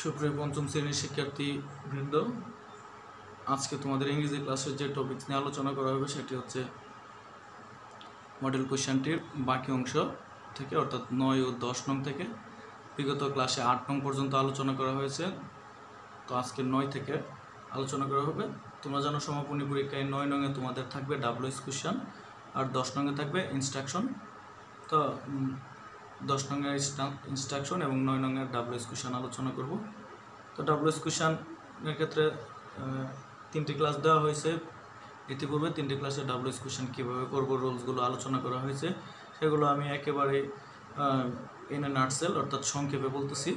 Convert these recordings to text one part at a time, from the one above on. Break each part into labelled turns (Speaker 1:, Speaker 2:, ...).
Speaker 1: সুপ্রিয় পঞ্চম শ্রেণীর শিক্ষার্থী বৃন্দ, আজকে তোমাদের ইংরেজি ক্লাসের যে টপিকস নিয়ে আলোচনা করা হবে সেটি হচ্ছে মডেল কোশ্চেনটির বাকি অংশ থেকে, অর্থাৎ 9 ও 10 নং থেকে। বিগত ক্লাসে 8 নং পর্যন্ত আলোচনা করা হয়েছে, তো আজকে 9 থেকে আলোচনা করা হবে। তোমরা জানো সমাপনী পরীক্ষায় 9 নংয়ে তোমাদের থাকবে ডাব্লিউএস কোশ্চেন আর 10 নংয়ে থাকবে ইনস্ট্রাকশন। তো 10 নংয়ের ইনস্ট্রাকশন এবং 9 নংয়ের ডাব্লিউএস কোশ্চেন আলোচনা করব। তো ডাব্লিউএস কোশ্চেনের ক্ষেত্রে 3টি ক্লাস দেওয়া হয়েছে ইতিপূর্বে। 3টি ক্লাসে ডাব্লিউএস কোশ্চেন কীভাবে করব, রুলসগুলো আলোচনা করা হয়েছে, সেগুলো আমি একেবারে ইন এ নাটসেল অর্থাৎ সংক্ষেপে বলতেছি।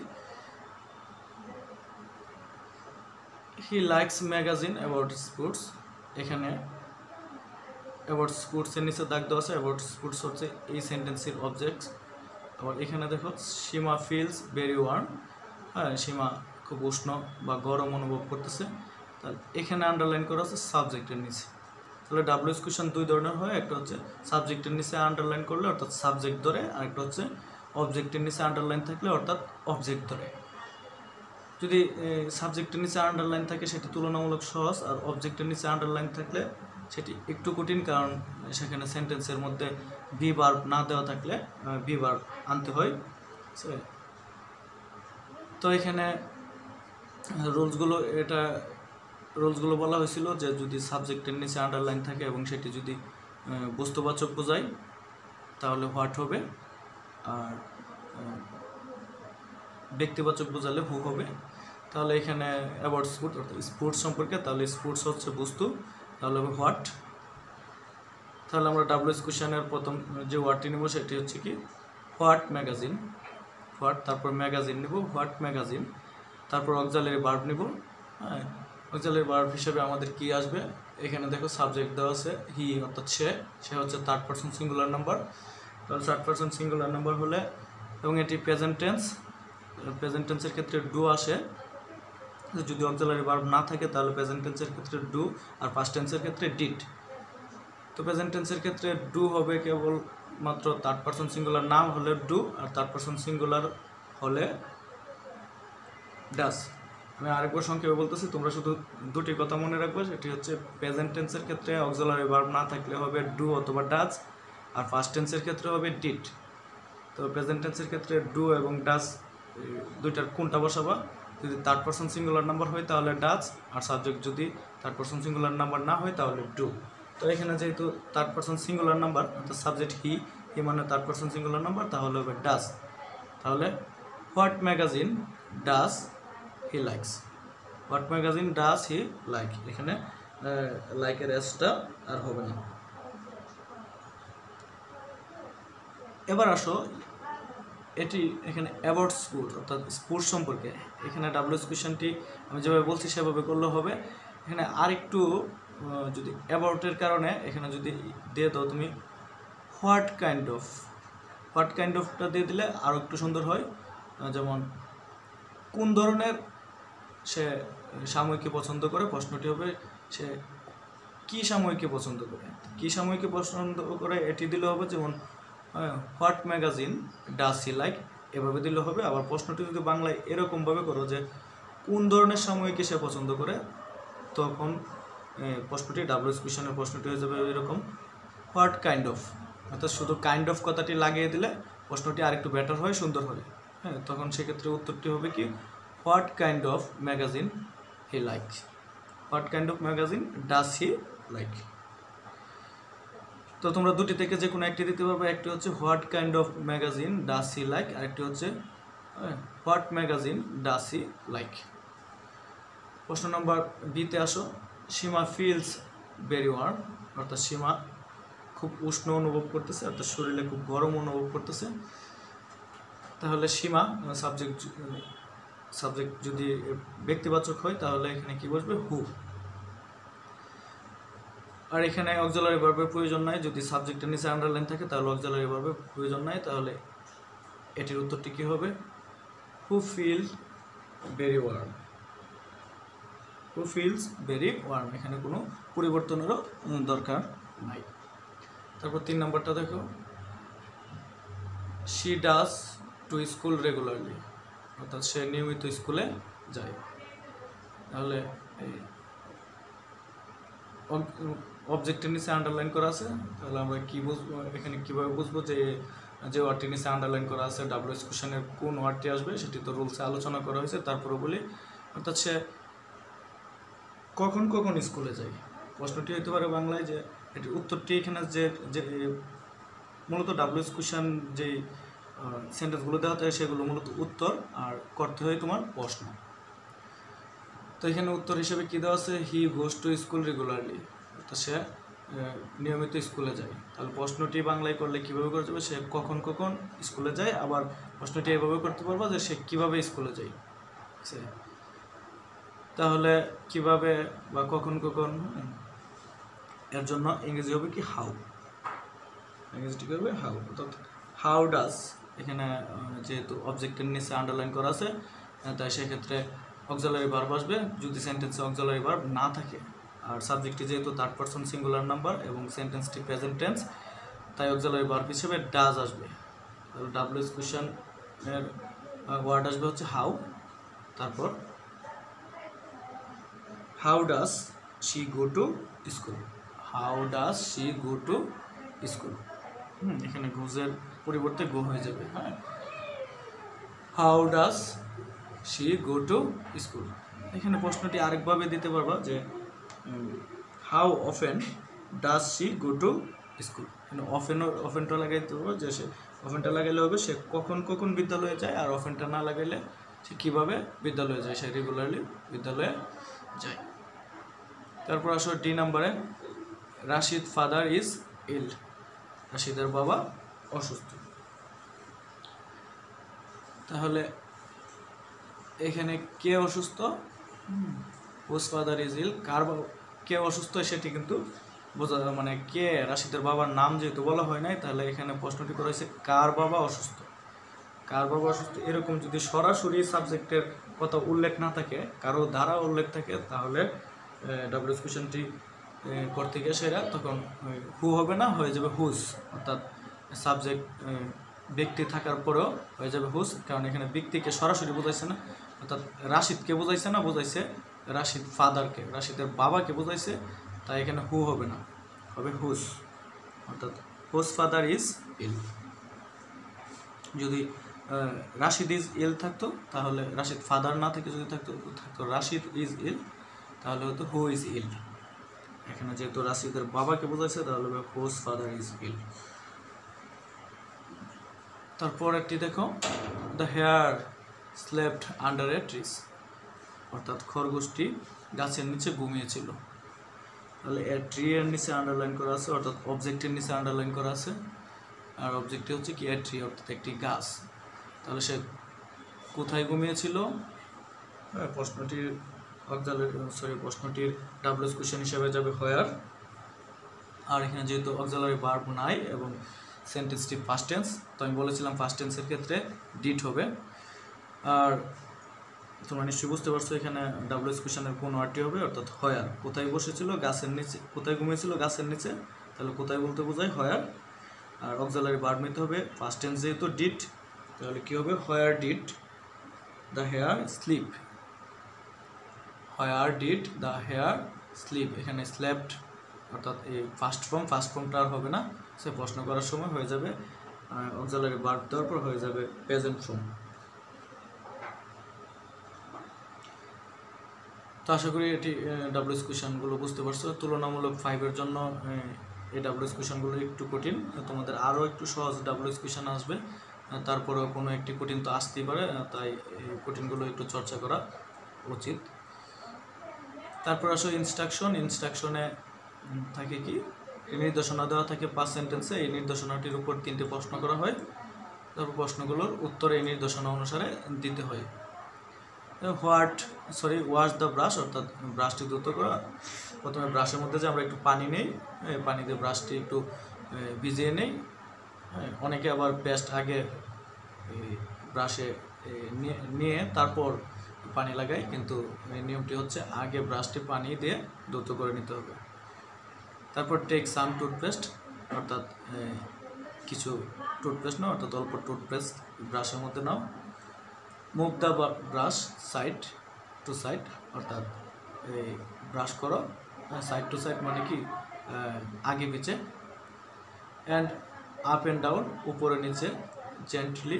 Speaker 1: He likes magazine about sports. এখানে অ্যাবাউট স্পোর্টসের নিচে দাগ দেওয়া আছে, অ্যাবাউট স্পোর্টস হচ্ছে এই সেন্টেন্সের অবজেক্টস। আবার এখানে দেখো সীমা ফিলস ভেরি ওয়ার্ম। হ্যাঁ, সীমা খুব উষ্ণ বা গরম অনুভব করতেছে। তাহলে এখানে আন্ডারলাইন করা আছে সাবজেক্টের নিচে। তাহলে ডাব্লিউএস কোশ্চেন দুই ধরনের হয়, একটা হচ্ছে সাবজেক্টের নিচে আন্ডারলাইন করলে অর্থাৎ সাবজেক্ট ধরে, আর একটা হচ্ছে অবজেক্টের নিচে আন্ডারলাইন থাকলে অর্থাৎ অবজেক্ট ধরে। যদি সাবজেক্টের নিচে আন্ডারলাইন থাকে সেটি তুলনামূলক সহজ, আর অবজেক্টের নিচে আন্ডারলাইন থাকলে সেটি একটু কঠিন, কারণ সেখানে সেন্টেন্সের মধ্যে বি ভার্ব না দেওয়া থাকলে বি ভার্ব আনতে হয়। তো এখানে রুলসগুলো বলা হয়েছিল যে যদি সাবজেক্টের নিচে আন্ডারলাইন থাকে এবং সেটি যদি বস্তুবাচক বোঝায় তাহলে হোয়াট হবে, আর ব্যক্তিবাচক বোঝালে হু হবে। তাহলে এখানে অ্যাবাউট স্পোর্টস অর্থাৎ স্পোর্টস সম্পর্কে, তাহলে স্পোর্টস হচ্ছে বস্তু, তাহলে হবে হোয়াট। তাহলে আমরা ডাব্লিউএস কোশ্চেনের প্রথম যে ওয়ার্ডটি নেব সেটি হচ্ছে কি হোয়াট ম্যাগাজিন। হোয়াট, তারপর ম্যাগাজিন নেব, হোয়াট ম্যাগাজিন। তারপর অক্সিলারি ভার্ব নেব। হ্যাঁ, অক্সিলারি ভার্ব হিসেবে আমাদের কি আসবে, এখানে দেখো সাবজেক্ট দেওয়া আছে হি, অর্থাৎ সে হচ্ছে থার্ড পারসন সিঙ্গুলার নাম্বার। তাহলে থার্ড পারসন সিঙ্গুলার নাম্বার হলে এবং এটি প্রেজেন্ট টেন্সের ক্ষেত্রে ডু আসে। যদি অক্সিলারি ভার্ব না থাকে তাহলে প্রেজেন্ট টেন্সের ক্ষেত্রে ডু, আর পাস্ট টেন্সের ক্ষেত্রে ডিড। তো প্রেজেন্ট টেন্সের ক্ষেত্রে ডু হবে কেবল মাত্র থার্ড পারসন সিঙ্গুলার নাম হলে ডু, আর থার্ড পারসন সিঙ্গুলার হলে ডাস। আমি আরেকবার সংক্ষেপে বলতেছি, তোমরা শুধু দুটি কথা মনে রাখবে, সেটি হচ্ছে প্রেজেন্ট টেন্সের ক্ষেত্রে অক্সিলারি ভার্ব না থাকলে হবে ডু অথবা ডাস, আর ফার্স্ট টেন্সের ক্ষেত্রে হবে ডিড। তো প্রেজেন্ট টেন্সের ক্ষেত্রে ডু এবং ডাস দুইটার কোনটা বসাবা, যদি থার্ড পারসন সিঙ্গুলার নাম্বার হয় তাহলে ডাস, আর সাবজেক্ট যদি থার্ড পারসন সিঙ্গুলার নাম্বার না হয় তাহলে ডু। তো এখানে যেহেতু থার্ড পারসন সিঙ্গুলার নাম্বার অর্থাৎ সাবজেক্ট হি মানে থার্ড পারসন সিঙ্গুলার নাম্বার, তাহলে হবে ডাস। তাহলে what magazine does he likes. What magazine does he like, এখানে লাইকের এসটা আর হবে না। এবার আসো এটি এখানে অ্যাবাউট স্পোর্টস অর্থাৎ স্পোর্টস সম্পর্কে। এখানে ডাব্লিউএস কোশ্চেনটি আমি যেভাবে বলছি সেভাবে করলে হবে। এখানে আরেকটু যদি অ্যাবাউটের কারণে এখানে যদি দিয়ে দাও তুমি হোয়াট কাইন্ড অফটা দিয়ে দিলে আরও একটু সুন্দর হয়। যেমন কোন ধরনের সে সাময়িকী পছন্দ করে, প্রশ্নটি হবে সে কী সাময়িকী পছন্দ করে। কী সাময়িকী পছন্দ করে এটি দিলে হবে, যেমন what magazine does he like, এভাবে দিলে হবে। আবার প্রশ্নটি যদি বাংলায় এরকমভাবে করো যে কোন ধরনের সাময়িকী সে পছন্দ করে, তখন প্রশ্নটি ডাব্লিউএস কোশ্চেনের প্রশ্নটি হয়ে যাবে এরকম হোয়াট কাইন্ড অফ, অর্থাৎ শুধু কাইন্ড অফ কথাটি লাগিয়ে দিলে প্রশ্নটি আরেকটু বেটার হয়, সুন্দর হয়। হ্যাঁ, তখন সেক্ষেত্রে উত্তরটি হবে কি what kind of magazine he like. What kind of magazine does he like. তো তোমরা দুটি থেকে যে কোনো একটি দিতে পারবে, একটি হচ্ছে what kind of magazine does he like, আরেকটি হচ্ছে what magazine does he like. প্রশ্ন নম্বর বিতে আসো। সীমা ফিলস ভেরি ওয়ার্ম, অর্থাৎ সীমা খুব উষ্ণ অনুভব করতেছে, অর্থাৎ শরীরে খুব গরম অনুভব করতেছে। তাহলে সীমা সাবজেক্ট যদি ব্যক্তিবাচক হয় তাহলে এখানে কি বসবে হু। আর এখানে অক্সিলারি ভার্বের প্রয়োজন নাই, যদি সাবজেক্টের নিচে আন্ডারলাইন থাকে তাহলে অক্সিলারি ভার্বের প্রয়োজন নাই। তাহলে এটির উত্তরটি কী হবে, who feel very warm. Who feels very warm, এখানে কোনো পরিবর্তনেরও দরকার নাই। তারপর 3 নম্বরটা দেখো, she does to school regularly. অর্থাৎ সে নিয়মিত স্কুলে যায়। তাহলে এই অবজেক্টের নিচে আন্ডারলাইন করা আছে, তাহলে আমরা কি বুঝবো এখানে, কীভাবে বুঝবো যে ওয়ার্ডটির নিচে আন্ডারলাইন করা আছে ডাব্লিউএস কোশ্চেনের কোন ওয়ার্ডটি আসবে সেটি তো রুলসে আলোচনা করা হয়েছে। তারপরে বলি, অর্থাৎ সে কখন কখন স্কুলে যায়। প্রশ্নটি হতে পারে বাংলায় যে এটি উত্তরটি এখানে যে মূলত ডাব্লিউএস কোশ্চেন যেই সেন্টেন্সগুলো দেওয়া থাকে সেগুলো মূলত উত্তর, আর করতে হয় তোমার প্রশ্ন। তো এখানে উত্তর হিসেবে কী দেওয়া আছে, হি গোজ টু স্কুল রেগুলারলি, অর্থাৎ সে নিয়মিত স্কুলে যায়। তাহলে প্রশ্নটি বাংলায় করলে কীভাবে করা যাবে, সে কখন কখন স্কুলে যায়। আবার প্রশ্নটি এভাবে করতে পারবো যে সে কীভাবে স্কুলে যায়। তাহলে কিভাবে বা কখন কখন, এর জন্য ইংরেজি হবে কি হাউ, ইংরেজিটি হবে হাউ। অর্থাৎ হাউ ডাজ, এখানে যেহেতু অবজেক্টের নিচে আন্ডারলাইন করা আছে তাই সেক্ষেত্রে অক্সিলারি ভার্ব আসবে যদি সেন্টেন্সে অক্সিলারি ভার্ব না থাকে। আর সাবজেক্টটি যেহেতু থার্ড পারসন সিঙ্গুলার নাম্বার এবং সেন্টেন্সটি প্রেজেন্ট টেন্স, তাই অক্সিলারি ভার্ব হিসেবে ডাজ আসবে। তাহলে ডাব্লিউএস কোশ্চেনের ওয়ার্ড আসবে হচ্ছে হাউ। তারপর how does she go to school, how does she go to school. এখানে গোজের পরিবর্তে গো হয়ে যাবে। হ্যাঁ, how does she go to school. এখানে প্রশ্নটি আরেকভাবে দিতে পারবা যে how often does she go to school. এখানে অফেনটা লাগাইতে পারবো, যে সে অফেনটা লাগাইলে হবে সে কখন কখন বিদ্যালয়ে যায়, আর অফেনটা না লাগাইলে সে কীভাবে বিদ্যালয়ে যায়, সে রেগুলারলি বিদ্যালয়ে যায়। তারপর আসো ডি নাম্বারে, রাশিদ ফাদার ইজ ইল, রাশিদের বাবা অসুস্থ। তাহলে এখানে কে অসুস্থ, হুজ ফাদার ইজ ইল, কার কে অসুস্থ সেটি কিন্তু বোঝা, মানে কে, রাশিদের বাবার নাম যেহেতু বলা হয় নাই, তাহলে এখানে প্রশ্নটি করা হয়েছে কার বাবা অসুস্থ। কার বাবা অসুস্থ এরকম যদি সরাসরি সাবজেক্টের কথা উল্লেখ না থাকে, কারো দ্বারা উল্লেখ থাকে, তাহলে ডাব্লিউএস কোশ্চেনটি করতে গিয়ে সেরা তখন হু হবে না, হয়ে যাবে হুজ। অর্থাৎ সাবজেক্ট ব্যক্তি থাকার পরেও হয়ে যাবে হুজ, কারণ এখানে ব্যক্তিকে সরাসরি বোঝাইছে না। অর্থাৎ রাশিদকে বোঝাইছে না, বোঝাইছে রাশিদ ফাদারকে, রাশিদের বাবাকে বোঝাইছে, তাই এখানে হু হবে না, হবে হুজ। অর্থাৎ হুজ ফাদার ইজ ইল। যদি রাশিদ ইজ ইল থাকতো, তাহলে রাশিদ ফাদার না থেকে যদি থাকতো রাশিদ ইজ ইল, তাহলে হতো হু ইজ ইল। এখানে যেহেতু রাশিদের বাবাকে বোঝাইছে, তাহলে হবে হুজ ফাদার ইজ ইল। তারপর একটি দেখো, the hare slept under a trees, অর্থাৎ খরগোশটি গাছের নিচে ঘুমিয়েছিল। তাহলে এ ট্রি এর নিচে আন্ডারলাইন করা আছে, অর্থাৎ অবজেক্টের নিচে আন্ডারলাইন করা আছে, আর অবজেক্টটি হচ্ছে কি এ ট্রি, অর্থাৎ একটি গাছ। তাহলে সে কোথায় ঘুমিয়েছিল, প্রশ্নটির প্রশ্নটির ডাব্লিউএস কোশ্চেন হিসেবে যাবে হোয়ার। আর এখানে যেহেতু অক্সিলারি ভার্ব নাই এবং সেন্টেন্সটি ফার্স্ট টেন্স, তো আমি বলেছিলাম ফার্স্ট টেন্সের ক্ষেত্রে ডিড হবে। আর তোমরা নিশ্চয়ই বুঝতে পারছো এখানে ডাব্লিউএস কোশ্চেনের কোন ওয়ার্ডটি হবে, অর্থাৎ হোয়ার। কোথায় বসেছিল, গাছের নিচে। কোথায় ঘুমিয়েছিল, গাছের নিচে। তাহলে কোথায় বলতে বোঝায় হোয়ার। আর অক্সিলারি ভার্ব নিতে হবে ফার্স্ট টেন্স যেহেতু ডিড, তাহলে কী হবে, where did the hare sleep, where did the hare sleep. এখানে স্লেপ্ট অর্থাৎ এই ফার্স্ট ফর্মটা আর হবে না, সে প্রশ্ন করার সময় হয়ে যাবে অক্সিলারি ভার্ব দেওয়ার পর হয়ে যাবে প্রেজেন্ট ফর্ম। তো আশা করি এটি ডাব্লিউএস কোশ্চেনগুলো বুঝতে পারছো। তুলনামূলক 5-এর জন্য এই ডাব্লিউএস কোশ্চেনগুলো একটু কঠিন, তোমাদের আরও একটু সহজ ডাব্লিউএস কোশ্চেন আসবে, তারপরেও কোনো একটি কঠিন তো আসতেই পারে, তাই এই কঠিনগুলো একটু চর্চা করা উচিত। তারপর আসো ইনস্ট্রাকশনে থাকে কি, নির্দেশনা দেওয়া থাকে 5 সেন্টেন্সে। এই নির্দেশনাটির উপর 3টে প্রশ্ন করা হয়, তারপর প্রশ্নগুলোর উত্তর এই নির্দেশনা অনুসারে দিতে হয়। ওয়াশ দ্য ব্রাশ, অর্থাৎ ব্রাশটি দ্রুত করা। প্রথমে ব্রাশের মধ্যে যে আমরা একটু পানি নেই, পানি দিয়ে ব্রাশটি একটু ভিজিয়ে নেই। অনেকে আবার পেস্ট আগে ব্রাশে নিয়ে তারপর পানি লাগাই, কিন্তু এই নিয়মটি হচ্ছে আগে ব্রাশটি পানি দিয়ে দ্রুত করে নিতে হবে। তারপর টেক সাম টুথপেস্ট, অর্থাৎ কিছু টুথপেস্ট নাও, অর্থাৎ অল্প টুথপেস্ট ব্রাশের মধ্যে নাও। Move the brush side to side, অর্থাৎ এই ব্রাশ করো সাইড টু সাইড মানে কি আগে পিছে, অ্যান্ড আপ অ্যান্ড ডাউন উপরে নিচে, জেন্টলি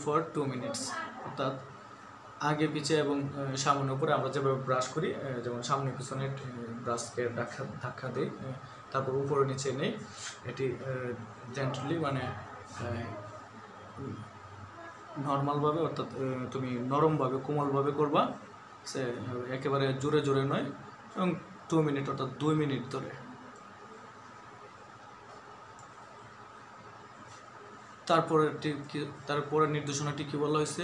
Speaker 1: ফর 2 মিনিটস, অর্থাৎ আগে পিছে এবং সামনে উপরে আমরা যেভাবে ব্রাশ করি, যেমন সামনে পিছনে ব্রাশকে ধাক্কা দিই, তারপর উপরে নিচে নেই, এটি জেন্টলি মানে নর্মালভাবে, অর্থাৎ তুমি নরমভাবে কোমলভাবে করবা, সে একেবারে জোরে জোরে নয়, এবং 2 মিনিট অর্থাৎ 2 মিনিট ধরে। তারপরে নির্দেশনাটি কি বলা হয়েছে,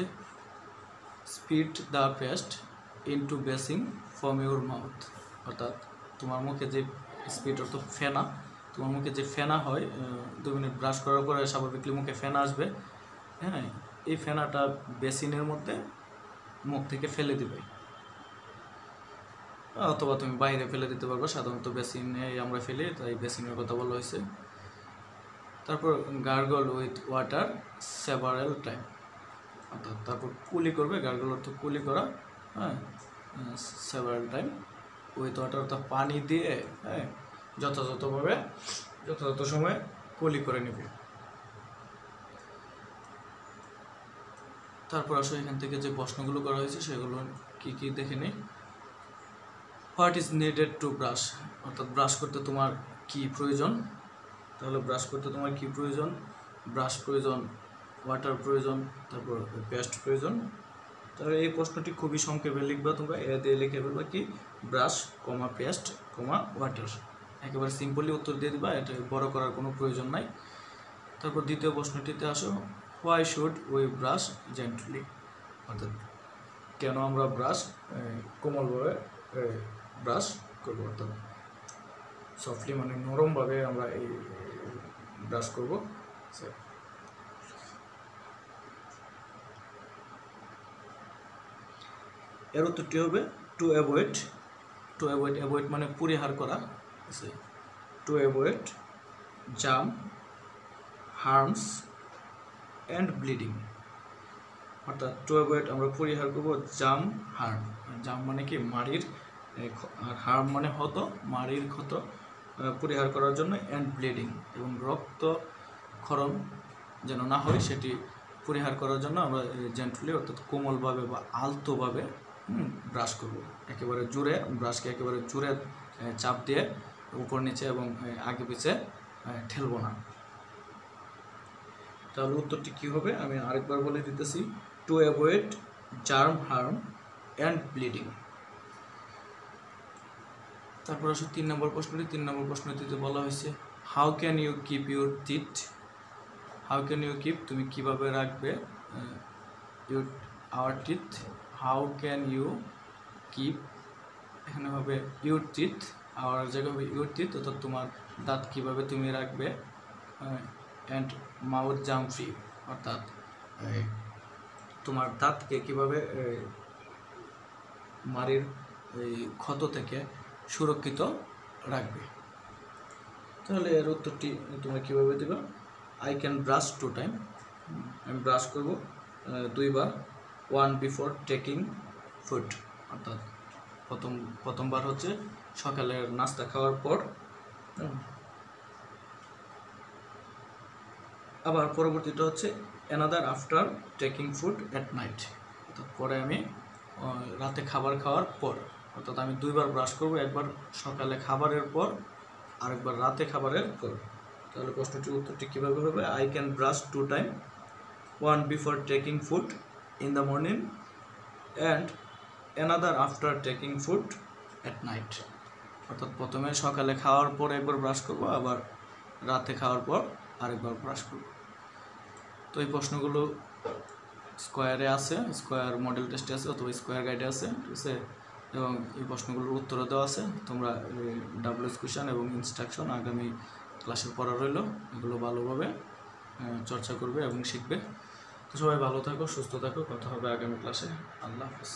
Speaker 1: spit the paste into basin from your mouth, অর্থাৎ তোমার মুখে যে স্পিড অর্থাৎ ফেনা, তোমার মুখে যে ফেনা হয় 2 মিনিট ব্রাশ করার পরে স্বাভাবিকলি মুখে ফেনা আসবে, হ্যাঁ, এই ফেনাটা বেসিনের মধ্যে মুখ থেকে ফেলে দিবে, অথবা তুমি বাইরে ফেলে দিতে পারবো, সাধারণত বেসিনে আমরা ফেলি, তাই বেসিনের কথা বলা হয়েছে। তারপর gargle with water several time, অর্থাৎ তারপর কুলি করবে, গার্গল অর্থ কুলি করা, হ্যাঁ, সেভারাল টাইম উইথ ওয়াটার অর্থাৎ পানি দিয়ে, হ্যাঁ, যথাযথ সময়ে কুলি করে নেবে। তারপর আসলে এখান থেকে যে প্রশ্নগুলো করা হয়েছে সেগুলো কি কি দেখে নিই। What is needed to brush, অর্থাৎ ব্রাশ করতে তোমার কি প্রয়োজন, তাহলে ব্রাশ করতে তোমার কি প্রয়োজন, ব্রাশ প্রয়োজন, ওয়াটার প্রয়োজন, তারপর পেস্ট প্রয়োজন। তাহলে এই প্রশ্নটি খুবই সংক্ষেপে লিখবা, তোমরা এ দিয়ে লিখে ফেলবা কি, ব্রাশ কমা পেস্ট কমা ওয়াটার, একেবারে সিম্পলি উত্তর দিয়ে দিবা, এটা বড় করার কোনো প্রয়োজন নাই। তারপর দ্বিতীয় প্রশ্নটিতে আসো, why should we brush gently, অর্থাৎ কেন আমরা ব্রাশ কোমলভাবে ব্রাশ করবো, অর্থাৎ সফটলি মানে নরমভাবে আমরা এই ব্রাশ করবো। এর উত্তরটি হবে টু অ্যাভয়েড মানে পরিহার করা, to avoid jam, harms and bleeding, অর্থাৎ টু অ্যাভয়েড আমরা পরিহার করবো জাম হার্ম, জাম মানে কি মাড়ির, আর হার্ম মানে হত, মাড়ির ক্ষত পরিহার করার জন্য, অ্যান্ড ব্লিডিং এবং রক্তক্ষরণ যেন না হয় সেটি পরিহার করার জন্য আমরা জেন্টলি অর্থাৎ কোমলভাবে বা আলতোভাবে ব্রাশ করব, একেবারে জোরে ব্রাশকে একেবারে জোরে চাপ দিয়ে উপর নিচে এবং আগে পিছে ঠেলবো না। তাহলে উত্তরটি কী হবে আমি আরেকবার বলে দিতেছি, to avoid germ harm and bleeding. তারপর আসলে 3 নম্বর প্রশ্নটি, 3 নম্বর প্রশ্নটিতে বলা হয়েছে, how can you keep your teeth, how can you keep তুমি কীভাবে রাখবে our teeth, how can you keep, এখানে হবে ইউর টিথ, আওয়ার জায়গায় হবে ইউর টিথ, অর্থাৎ তোমার দাঁত কীভাবে তুমি রাখবে, অ্যান্ড মাউথ জার্ম ফ্রি, অর্থাৎ তোমার দাঁতকে কীভাবে মাড়ির ক্ষত থেকে সুরক্ষিত রাখবে। তাহলে এর উত্তরটি তোমরা কীভাবে দেবে, আই ক্যান ব্রাশ 2 টাইম, আমি ব্রাশ করব 2 বার, 1 বিফোর টেকিং ফুড, অর্থাৎ প্রথমবার হচ্ছে সকালের নাস্তা খাওয়ার পর, আবার পরবর্তীটা হচ্ছে another after taking food at night, অর্থাৎ পরে আমি রাতে খাবার খাওয়ার পর, অর্থাৎ আমি 2 বার ব্রাশ করব, একবার সকালে খাবারের পর আরেকবার রাতে খাবারের পর। তাহলে প্রশ্নটির উত্তরটি কীভাবে হবে, I can brush 2 time, 1 before taking food in the morning and another after taking food at night, অর্থাৎ প্রথমে সকালে খাওয়ার পর একবার ব্রাশ করব, আবার রাতে খাওয়ার পর আরেকবার ব্রাশ করব। তো এই প্রশ্নগুলো স্কোয়ারে আছে, স্কোয়ার মডেল টেস্টে আছে অথবা স্কোয়ার গাইডে আছে, ঠিক আছে, এবং এই প্রশ্নগুলোর উত্তরও দেওয়া আছে, তোমরা ডাব্লিউএস কোয়েশ্চন এবং ইনস্ট্রাকশন আগামী ক্লাসে পড়া রইল, এগুলো ভালোভাবে চর্চা করবে এবং শিখবে। তো সবাই ভালো থাকো, সুস্থ থাকো, কথা হবে আগামী ক্লাসে। আল্লাহ হাফেজ।